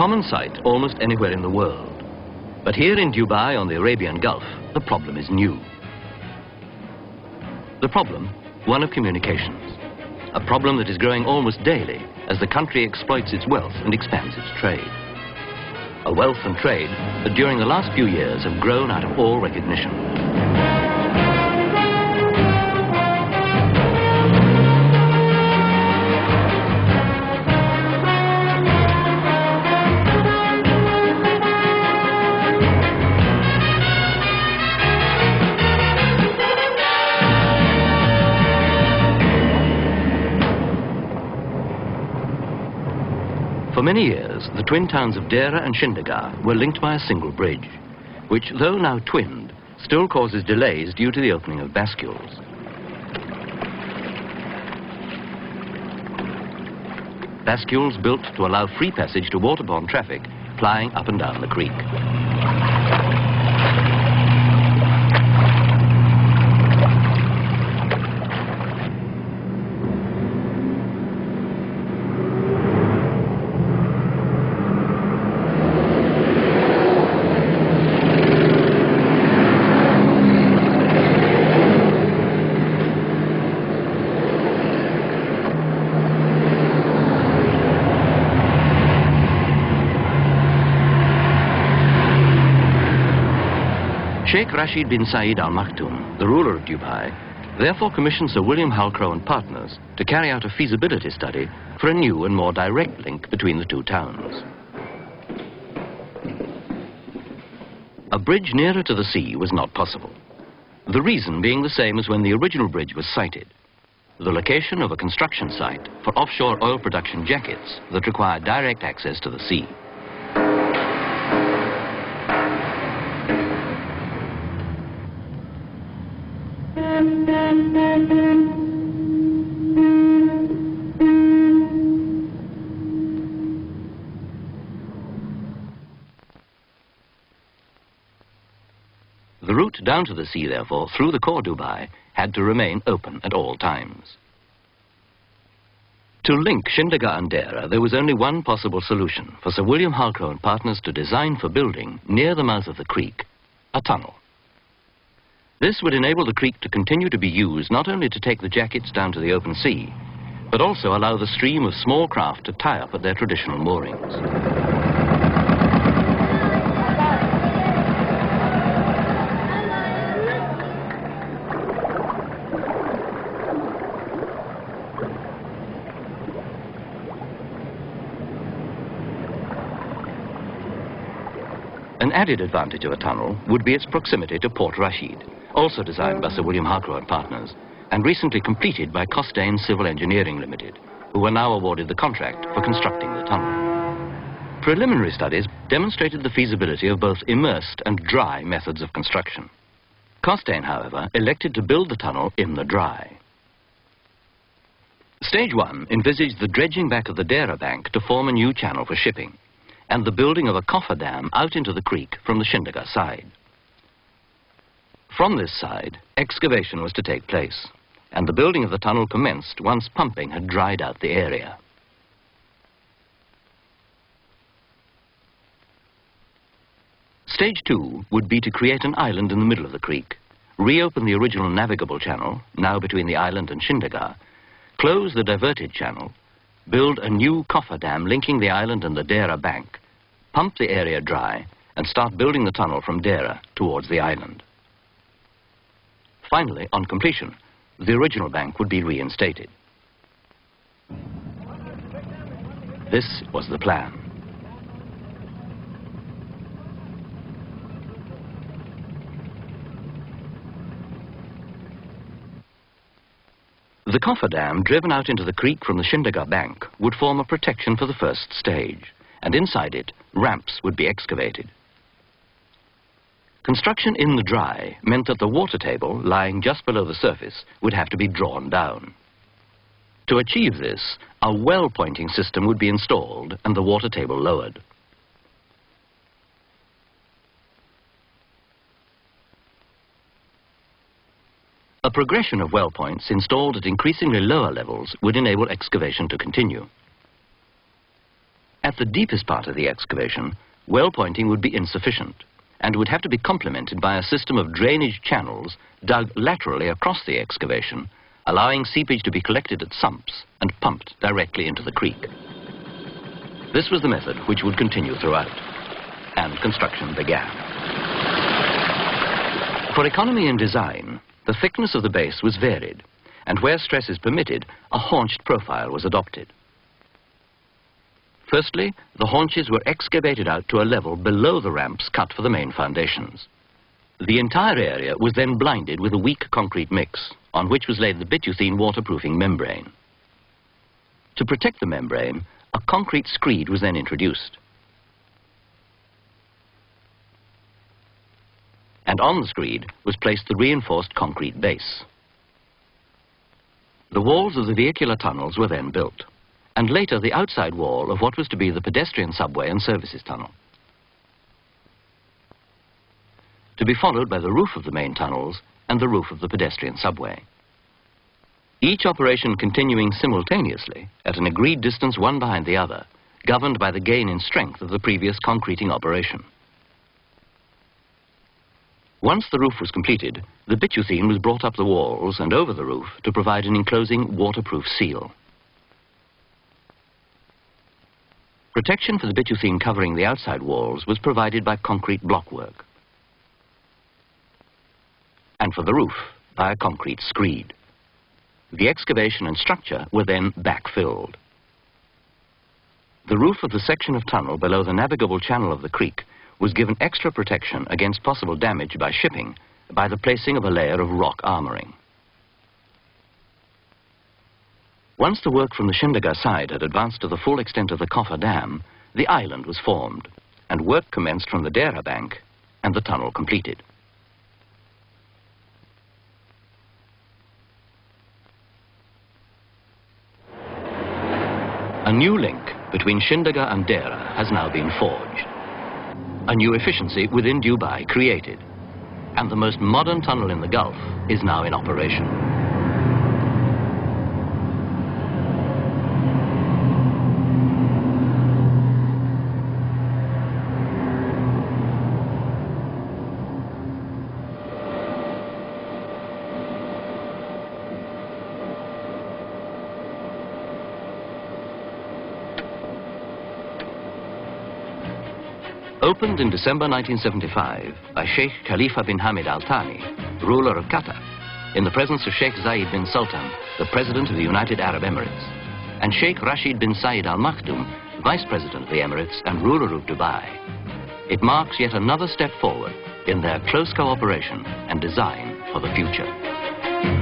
common sight almost anywhere in the world. But here in Dubai on the Arabian Gulf, the problem is new. The problem, one of communications. A problem that is growing almost daily as the country exploits its wealth and expands its trade. A wealth and trade that during the last few years have grown out of all recognition. For many years, the twin towns of Deira and Shindagh were linked by a single bridge, which, though now twinned, still causes delays due to the opening of bascules. Bascules built to allow free passage to waterborne traffic plying up and down the creek. Sheikh Rashid bin Saeed Al Maktoum, the ruler of Dubai, therefore commissioned Sir William Halcrow and partners to carry out a feasibility study for a new and more direct link between the two towns. A bridge nearer to the sea was not possible. The reason being the same as when the original bridge was sited: the location of a construction site for offshore oil production jackets that require direct access to the sea. The route down to the sea, therefore, through the core Dubai, had to remain open at all times. To link Shindagh and Deira, there was only one possible solution for Sir William Halcrow and partners to design for building, near the mouth of the creek, a tunnel. This would enable the creek to continue to be used not only to take the jackets down to the open sea, but also allow the stream of small craft to tie up at their traditional moorings. An added advantage of a tunnel would be its proximity to Port Rashid, also designed by Sir William Halcrow and partners, and recently completed by Costain Civil Engineering Limited, who were now awarded the contract for constructing the tunnel. Preliminary studies demonstrated the feasibility of both immersed and dry methods of construction. Costain, however, elected to build the tunnel in the dry. Stage 1 envisaged the dredging back of the Deira bank to form a new channel for shipping, and the building of a cofferdam out into the creek from the Shindagh side. From this side, excavation was to take place, and the building of the tunnel commenced once pumping had dried out the area. Stage 2 would be to create an island in the middle of the creek, reopen the original navigable channel, now between the island and Shindagh, close the diverted channel, build a new cofferdam linking the island and the Deira bank, pump the area dry, and start building the tunnel from Deira towards the island. Finally, on completion, the original bank would be reinstated. This was the plan. The cofferdam, driven out into the creek from the Shindagh bank, would form a protection for the first stage, and inside it, ramps would be excavated. Construction in the dry meant that the water table, lying just below the surface, would have to be drawn down. To achieve this, a well pointing system would be installed and the water table lowered. A progression of well points installed at increasingly lower levels would enable excavation to continue. At the deepest part of the excavation, well pointing would be insufficient and would have to be complemented by a system of drainage channels dug laterally across the excavation, allowing seepage to be collected at sumps and pumped directly into the creek. This was the method which would continue throughout, and construction began. For economy in design, the thickness of the base was varied, and where stress is permitted, a haunched profile was adopted. Firstly, the haunches were excavated out to a level below the ramps cut for the main foundations. The entire area was then blinded with a weak concrete mix, on which was laid the bituthene waterproofing membrane. To protect the membrane, a concrete screed was then introduced. And on the screed was placed the reinforced concrete base. The walls of the vehicular tunnels were then built, and later the outside wall of what was to be the pedestrian subway and services tunnel, to be followed by the roof of the main tunnels and the roof of the pedestrian subway. Each operation continuing simultaneously at an agreed distance one behind the other, governed by the gain in strength of the previous concreting operation. Once the roof was completed, the bituthene was brought up the walls and over the roof to provide an enclosing waterproof seal. Protection for the bituthene covering the outside walls was provided by concrete blockwork, and for the roof by a concrete screed. The excavation and structure were then backfilled. The roof of the section of tunnel below the navigable channel of the creek was given extra protection against possible damage by shipping by the placing of a layer of rock armoring. Once the work from the Schindegger side had advanced to the full extent of the coffer dam, the island was formed, and work commenced from the Dera bank and the tunnel completed. A new link between Schindegger and Dera has now been forged. A new efficiency within Dubai created, and the most modern tunnel in the Gulf is now in operation. Opened in December 1975 by Sheikh Khalifa bin Hamid Al Thani, ruler of Qatar, in the presence of Sheikh Zayed bin Sultan, the President of the United Arab Emirates, and Sheikh Rashid bin Zayed Al Maktoum, Vice President of the Emirates and ruler of Dubai. It marks yet another step forward in their close cooperation and design for the future.